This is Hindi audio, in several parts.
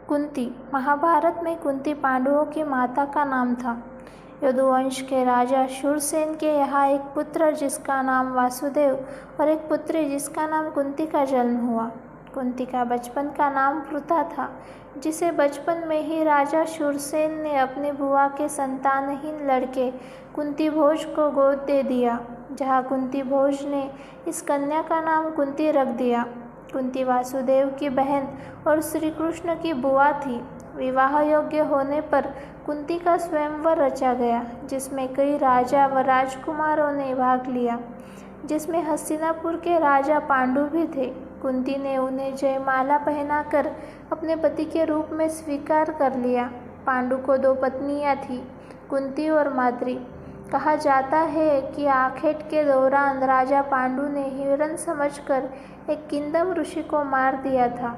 कुंती। महाभारत में कुंती पांडवों की माता का नाम था। यदुवंश के राजा शूरसेन के यहाँ एक पुत्र जिसका नाम वासुदेव और एक पुत्री जिसका नाम कुंती का जन्म हुआ। कुंती का बचपन का नाम पृथा था, जिसे बचपन में ही राजा शूरसेन ने अपनी बुआ के संतानहीन लड़के कुंती भोज को गोद दे दिया, जहाँ कुंती भोज ने इस कन्या का नाम कुंती रख दिया। कुंती वासुदेव की बहन और श्री कृष्ण की बुआ थी। विवाह योग्य होने पर कुंती का स्वयंवर रचा गया, जिसमें कई राजा व राजकुमारों ने भाग लिया, जिसमें हस्तिनापुर के राजा पांडु भी थे। कुंती ने उन्हें जयमाला पहनाकर अपने पति के रूप में स्वीकार कर लिया। पांडु को 2 पत्नियां थीं, कुंती और माद्री। कहा जाता है कि आखेट के दौरान राजा पांडु ने हिरण समझकर एक किंदम ऋषि को मार दिया था,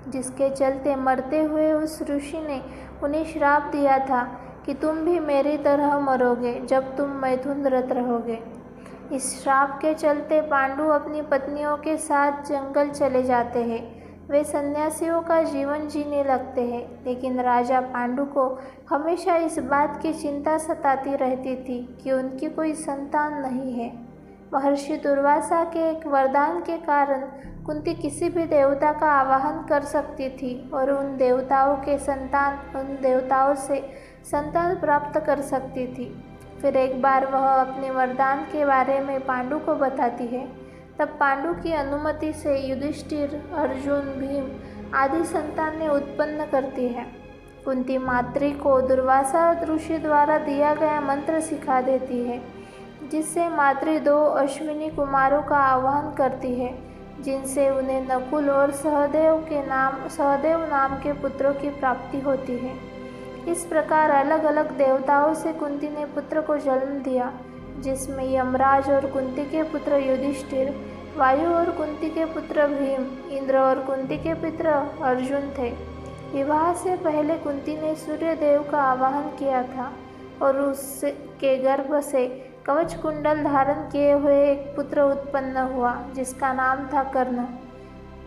जिसके चलते मरते हुए उस ऋषि ने उन्हें श्राप दिया था कि तुम भी मेरी तरह मरोगे जब तुम मैथुनरत रहोगे। इस श्राप के चलते पांडु अपनी पत्नियों के साथ जंगल चले जाते हैं। वे सन्यासियों का जीवन जीने लगते हैं, लेकिन राजा पांडु को हमेशा इस बात की चिंता सताती रहती थी कि उनकी कोई संतान नहीं है। महर्षि दुर्वासा के एक वरदान के कारण कुंती किसी भी देवता का आवाहन कर सकती थी और उन देवताओं से संतान प्राप्त कर सकती थी। फिर एक बार वह अपने वरदान के बारे में पांडु को बताती है। तब पांडु की अनुमति से युधिष्ठिर, अर्जुन, भीम आदि संतानें उत्पन्न करती है। कुंती माद्री को दुर्वासा ऋषि द्वारा दिया गया मंत्र सिखा देती है, जिससे माद्री 2 अश्विनी कुमारों का आह्वान करती है, जिनसे उन्हें नकुल और सहदेव नाम के पुत्रों की प्राप्ति होती है। इस प्रकार अलग अलग देवताओं से कुंती ने पुत्र को जन्म दिया, जिसमें यमराज और कुंती के पुत्र युधिष्ठिर, वायु और कुंती के पुत्र भीम, इंद्र और कुंती के पुत्र अर्जुन थे। विवाह से पहले कुंती ने सूर्य देव का आवाहन किया था और उसके गर्भ से कवच कुंडल धारण किए हुए एक पुत्र उत्पन्न हुआ, जिसका नाम था कर्ण,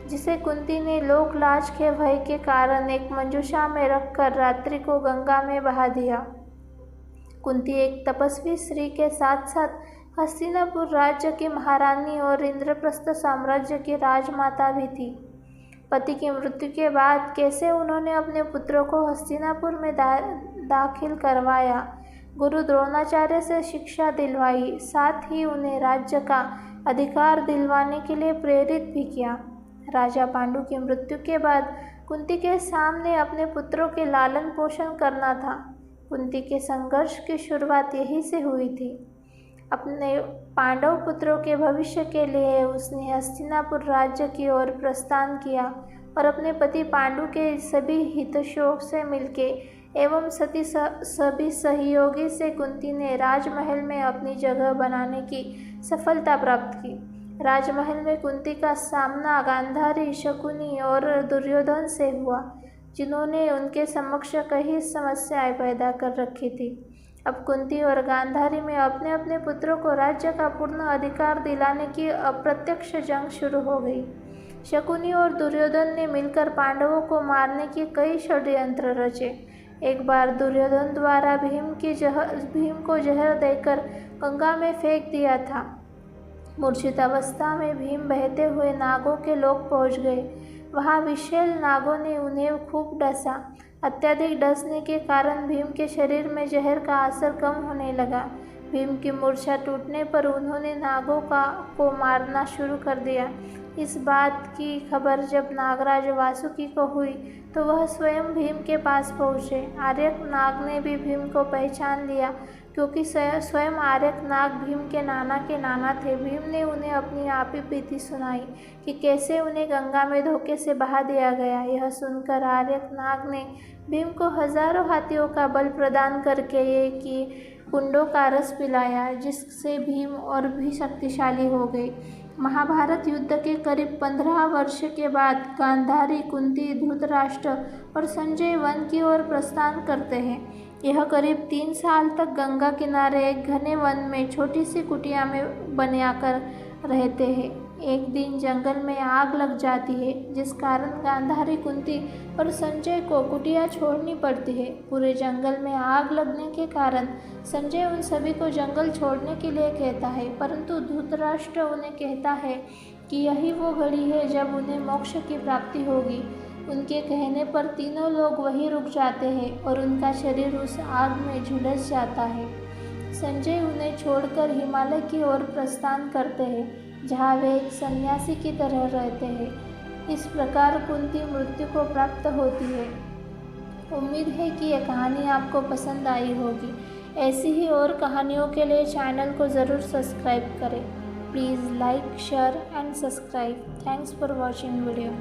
जिसे कुंती ने लोकलाज के भय के कारण एक मंजूषा में रखकर रात्रि को गंगा में बहा दिया। कुंती एक तपस्वी स्त्री के साथ साथ हस्तिनापुर राज्य की महारानी और इंद्रप्रस्थ साम्राज्य की राजमाता भी थी। पति की मृत्यु के बाद कैसे उन्होंने अपने पुत्रों को हस्तिनापुर में दाखिल करवाया, गुरु द्रोणाचार्य से शिक्षा दिलवाई, साथ ही उन्हें राज्य का अधिकार दिलवाने के लिए प्रेरित भी किया। राजा पांडु की मृत्यु के बाद कुंती के सामने अपने पुत्रों के लालन पोषण करना था। कुंती के संघर्ष की शुरुआत यहीं से हुई थी। अपने पांडव पुत्रों के भविष्य के लिए उसने हस्तिनापुर राज्य की ओर प्रस्थान किया और अपने पति पांडु के सभी हितैषियों से मिलके एवं सभी सहयोगी से कुंती ने राजमहल में अपनी जगह बनाने की सफलता प्राप्त की। राजमहल में कुंती का सामना गांधारी, शकुनी और दुर्योधन से हुआ, जिन्होंने उनके समक्ष कई समस्याएं पैदा कर रखी थी। अब कुंती और गांधारी में अपने अपने पुत्रों को राज्य का पूर्ण अधिकार दिलाने की अप्रत्यक्ष जंग शुरू हो गई। शकुनी और दुर्योधन ने मिलकर पांडवों को मारने के कई षड्यंत्र रचे। एक बार दुर्योधन द्वारा भीम को जहर देकर गंगा में फेंक दिया था। मूर्छित अवस्था में भीम बहते हुए नागों के लोक पहुंच गए। वहां विशैल नागों ने उन्हें खूब डसा। अत्यधिक डसने के कारण भीम के शरीर में जहर का असर कम होने लगा। भीम की मूर्छा टूटने पर उन्होंने नागों को मारना शुरू कर दिया। इस बात की खबर जब नागराज वासुकी को हुई तो वह स्वयं भीम के पास पहुँचे। आर्यक नाग ने भी भीम को पहचान लिया, क्योंकि स्वयं आर्यक नाग भीम के नाना थे। भीम ने उन्हें अपनी आप ही बीती सुनाई कि कैसे उन्हें गंगा में धोखे से बहा दिया गया। यह सुनकर आर्यक नाग ने भीम को हजारों हाथियों का बल प्रदान करके कुंडों का रस पिलाया, जिससे भीम और भी शक्तिशाली हो गए। महाभारत युद्ध के करीब 15 वर्ष के बाद गांधारी, कुंती, धृतराष्ट्र और संजय वन की ओर प्रस्थान करते हैं। यह करीब 3 साल तक गंगा किनारे एक घने वन में छोटी सी कुटिया में बनाकर रहते हैं। एक दिन जंगल में आग लग जाती है, जिस कारण गांधारी, कुंती और संजय को कुटिया छोड़नी पड़ती है। पूरे जंगल में आग लगने के कारण संजय उन सभी को जंगल छोड़ने के लिए कहता है, परंतु धृतराष्ट्र उन्हें कहता है कि यही वो घड़ी है जब उन्हें मोक्ष की प्राप्ति होगी। उनके कहने पर तीनों लोग वहीं रुक जाते हैं और उनका शरीर उस आग में झुलस जाता है। संजय उन्हें छोड़कर हिमालय की ओर प्रस्थान करते हैं, जहाँ वे एक सन्यासी की तरह रहते हैं। इस प्रकार कुंती मृत्यु को प्राप्त होती है। उम्मीद है कि यह कहानी आपको पसंद आई होगी। ऐसी ही और कहानियों के लिए चैनल को ज़रूर सब्सक्राइब करें। Please like, share and subscribe. Thanks for watching video.